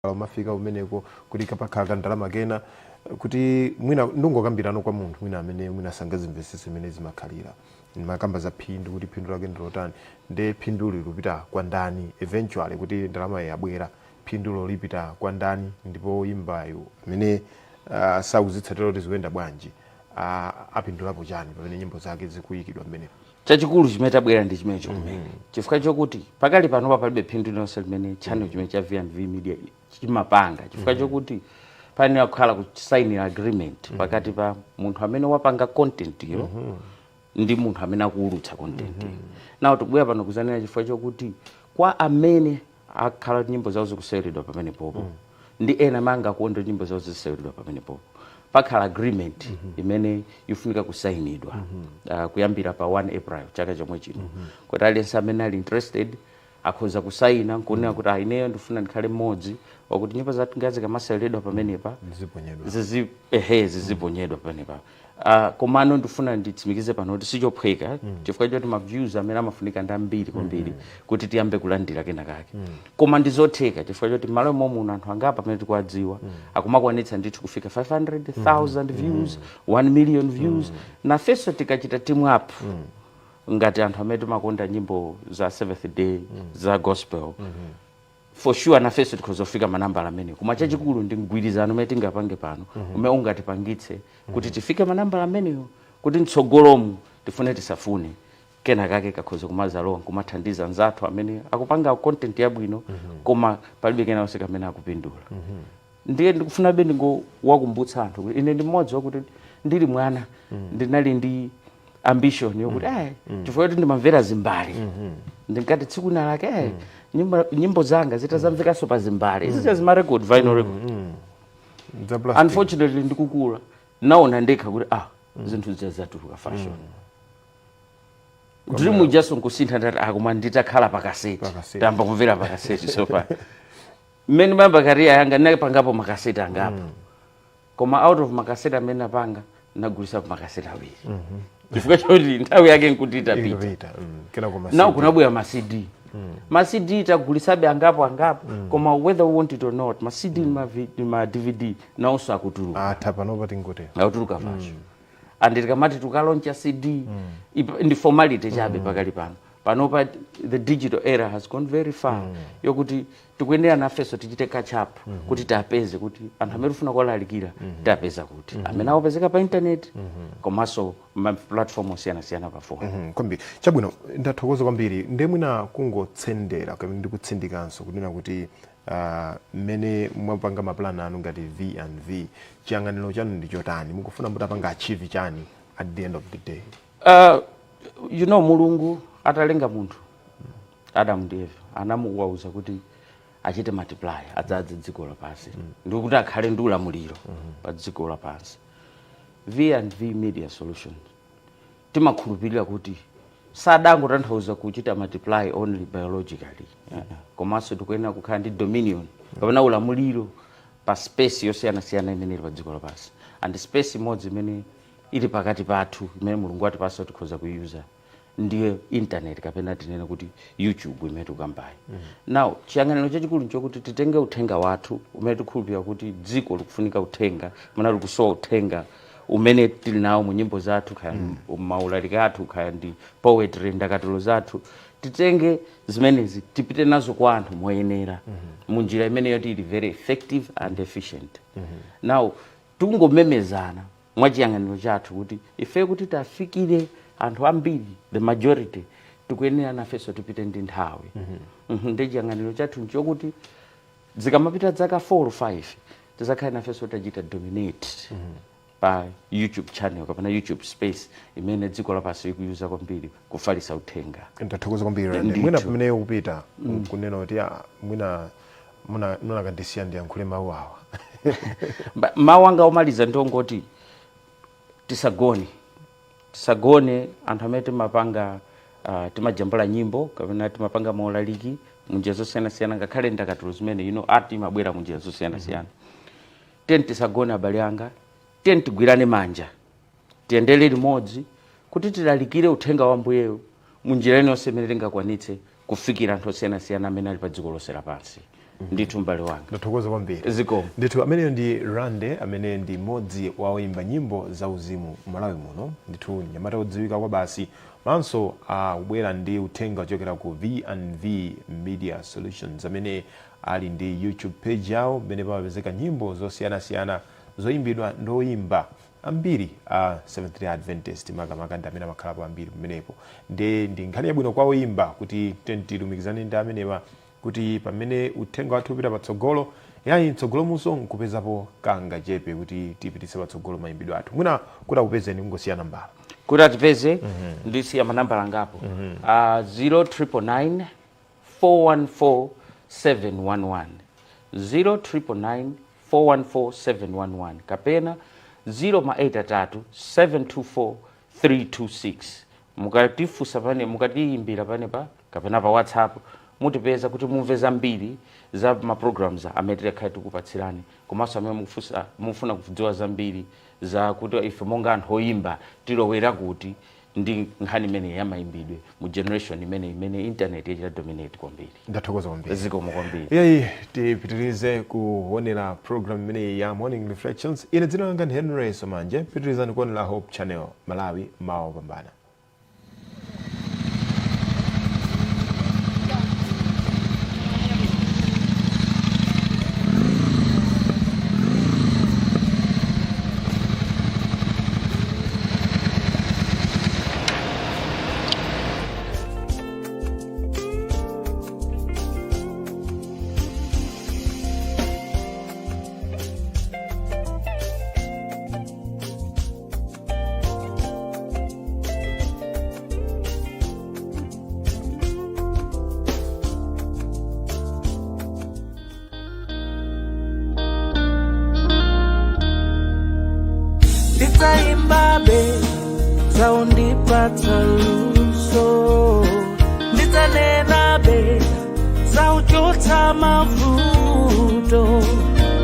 mafika umeneko kuti kapakhala ndalama kena kuti mwina ndungokambirano kwa munthu mwina amene mwina sangazimvesese imene zimakhalira makamba za phindu kuti phindu lake ndilotani nde phindu lipita kwa ndani eventually kuti ndalama yabwera phindu lipita kwa ndani ndipo imbayo amene sauzitsatira kuti zikuyenda bwanji apindulapo chani pamene nyimbo zake zikuyikidwa mmenepo. Chachikulu chimene tabwera ndi chimene chokumene chifukwa chokuti pakali panopa palibe phindu lonse limene channel chimene cha V&V Media chimapanga chifukwa chokuti payenera kukhala kusainira agreement pakati pa munthu amene wapanga content yo ndi munthu amene akuwulutsa content yo. Nawo tikubwera pano kuzanena chifukwa chokuti kwa amene akhala nyimbo zawo zikuseweredwa pamene popo ndi ena manga kuonda nyimbo zawo zikuseweredwa pamene popo pakhala agreement imene ifunika kusainidwa kuyambira pa 1 April chaka chomwe chino kuti aliyense amene ali interested akhoza kusaina nkuonera kuti ineyo ndifuna ndikhale mmodzi wakuti nyimbo zathu ngazi kamaseweredwa pamenepa ziziponyedwa pamenepa. Komano ndifuna nditsimikize pano kuti sichophweka chifukwa choti ma views amene amafunika ndi ambiri kwambiri kuti tiyambe kulandira kena kake koma ndizotheka chifukwa choti malo momwe anthu angapa pamene tikuwadziwa akumakwanitsa ndithu kufika 500,000 views 1 million views nafenso tikachita team up ngati anthu amene timakonda nyimbo za Seventh Day za gospel for sure nafenso tikhozofika manambala amene koma chachikulu ndi mgwirizano umene tingapange pano umene ungatipangitse kuti tifike manambala ameneyo kuti mtsogolomu tifune tisafune kena kake kakhoza kumazalowa kumathandiza nzathu amene akupanga content yabwino koma palibe kena onse kamene akupindula. Ndiye ndikufuna be ndingo wakumbutsa anthu ine ndi mmodzi wakuti ndili mwana ndinali ndi ambition yokuti chifukwa kuti ndimamvera zimbali ndikati tsiku nalake nyimbo zanga zitazamvekaso pa zimbali izi zima record vinyl record. Unfortunately ndikukula naona ndekha kuti zinthu zazatuluka fashion dream just nkusintha ndati akoma nditakhala pakaseti tamba kumvera pakaseti so far mmene mamba career yanga ndinapangapo makaseti angapo koma out of makaseti amene napanga nagulisa makaseti awiri chifukwa choti nthawi yake nkuti itapita nawo kunabwera ma CD ma CD tagulisabe angapo koma whether we want it or not ma CD ma DVD nawonso akutuluka panopa tingote akutuluka fashion and tikamati tukaloncha CD ndi formality chabe pakali panopa the digital era has gone very far yokuti tikuyenera nafenso tichite catch up kuti tapeze kuti anthu amene tifuna kuwalalikira tapeza kuti amene akupezeka pa internet komanso ma platform osiyana pa phone. Kwambiri chabwino ndathokoza kwambiri ndemwina kungotsendera kamene ndikutsindikanso kunena kuti mmene mwapanga maplan anu ngati V&V chiyang'aniro chanu ndi chotani mukufuna mutapanga achieve chani at the end of the day? You know mulungu atalenga munthu Adam ndi Eve anamuwauza kuti achite multiply adzadze dziko lapansi ndikuti akhale ndi ulamuliro pa dziko lapansi. V&V Media Solutions timakhulupirira kuti sadangotanthauza kuchita multiply only biologically komanso tikuyenera kukhala ndi dominion kapena ulamuliro pa space yosiyana imene ili pa dziko lapansi and space imodzi imene ili pakati pathu imene mulungu atipasa tikhoza kuyuza ndiye internet kapena tinene kuti YouTube imene tukambayi. Now chiyang'aniro chachikulu nchokuti titenge uthenga wathu umene tikhulupirira kuti dziko likufunika uthenga mana likusowa uthenga umene tili nawo mu nyimbo zathu kaya maulaliki athu kaya ndi poetry ndakatulo zathu titenge zimenezi tipite nazo kwa anthu moyenera munjira imene yoti ili very effective and efficient. Now tungomemezana mwachiyang'aniro chathu kuti ife kuti tafikire anthu ambiri the majority tikuyenera nafenso tipite ndi nthawi ndi chiyang'aniro chathu nchokuti zikamapita zaka 4 or 5 tizakhale nafenso tachita dominate pa YouTube channel kapena YouTube space imene dziko lapansi ikuyuza kwambiri kufalisa uthenga. Ndathokoza kwambiri mwina pamene kupita kunena kuti muna kandisiya ndiyankhule mawu awa mawu anga omaliza ndongoti tisagone anthu amene timapanga timajambula nyimbo kapena timapanga maulaliki munjira zosiyana ngakhale ndakatulo zimene ati imabwera munjira zosiyana tiyeni tisagone abale anga tiyeni tigwirane manja tiyendere limodzi kuti tilalikire uthenga wa Ambuyeyo munjira yonse imene tingakwanitse kufikira anthu osiyana amene ali pa dziko lonse lapansi. ndithu mbale wanga. Ndathokoza kwambiri. Zikomo. Ndithu ameneyo ndi Rande amene ndi modzi wa oimba nyimbo za uzimu Malawi muno. Ndithu nyamata odziwika kwa basi. Manso ubwera ndi uthenga ochokera ku V&V Media Solutions amene ali ndi YouTube page yawo mmene pamapezeka nyimbo zosiyanasiyana zoimbidwa ndoimba ambiri Seventh Day Adventist makamaka ndi amene amakhalapo ambiri pamenepo. Ndi nkhani yabwino kwa oimba kuti tilumikizane ndi amenewa kuti pamene uthenga wathu upita patsogolo yayi mtsogolo muso nkupezapo kanga chepe kuti tipitise patsogolo mayimbidwe athu. Mwina kuti akupezeni kungosiya nambala. Kuti atipeze ndisiya manambala ngapo. 0999 414 711 0999 414 711 kapena 083 724 326. Mukatifusa pane mukatiimbira pane pa kapena pa WhatsApp mutipeza kuti mumve zambiri za ma programs amene tikhale tikupatsirani komanso amene mufuna kudziwa zambiri za kuti ife monga anthu oyimba tilowera kuti ndi nkhani imene yamayimbidwe mu generation imene internet yachita dominate kwambiri. Ndathokoza kwambiri. Zikomo kwambiri. Yayi tipitirize kuonera program imene ya Morning Reflections. Ine dzina langa ndi Henry Somanje. Pitirizani kuonera Hope Channel Malawi mawa opambana. Nditaimbabe zaundipatsa luso, nditanenabe zauchotsa mavuto,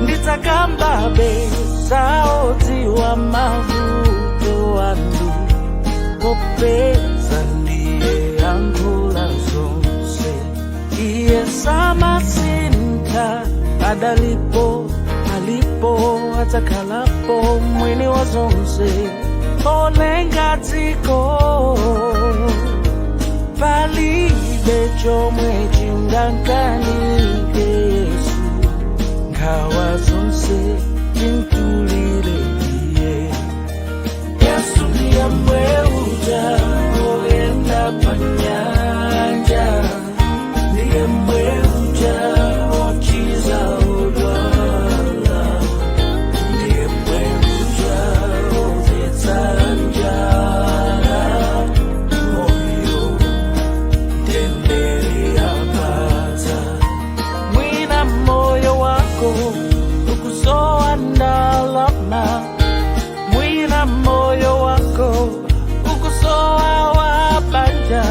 nditakambabe zaudziwa mavuto anu, popeza ndiye yankhula zonse. Iye samasintha adalipo alipo atakalapo mwini wa zonse. Olenga dziko palibe chomwe chingankanike Yesu. Nkhawa zonse timtulire iye. Yesu ndiye mweuja oyenda pa nyanja, ndiye mweuja ochiza odwala, ndiye mweuja omvetsa njala, moyo tembele apata. Mwina moyo wako ukusowa ndalama, mwina moyo wako ukusowa wabanja,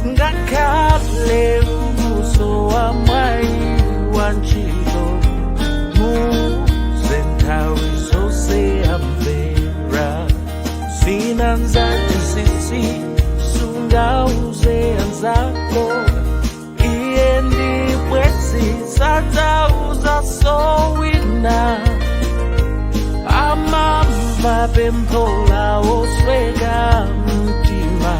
ngakhale ukusowa mwayi wa ntchito, muze nthawi zonse amvera. Zina nzake sisi sungauze anzako, iye ndi bwenzi sadzauza sowina. Amamva pempho lawo sweka mtima,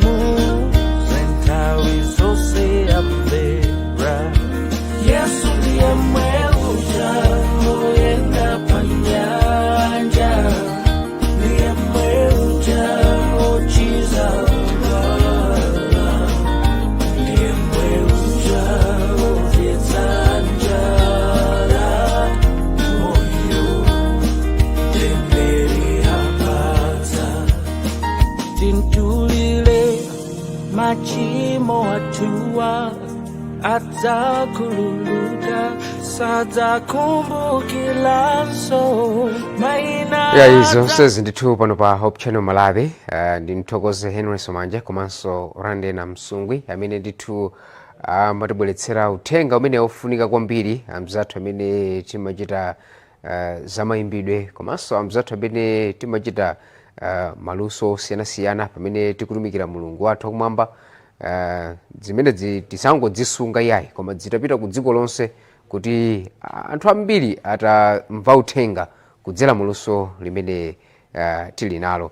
muze nthawi zonse amvera. Yesu ndiye mweuja oyenda pa nyanja, ndiye mweuja ochiza odwala, ndiye mweuja omvetsa njala, moyo tembele apata. Tintulile machimo atuwa adzakhululuka, sadzakumbukiranso mayina izo sezi ndithu pano pa Hope Channel Malawi. Ndi mthokoze Henry Somanje komanso Rande NANSUNGWI amene ndithu matibweretsera uthenga umene ofunika kwambiri, amzathu amene timachita zamayimbidwe komanso amzathu amene timachita maluso osiyanasiyana pamene tikulumikira Mulungu wathu wakumwamba. zimene tisangodzisunga yayi koma zitapita ku dziko lonse kuti anthu ambiri atamva uthenga kudzera muluso limene tili nalo.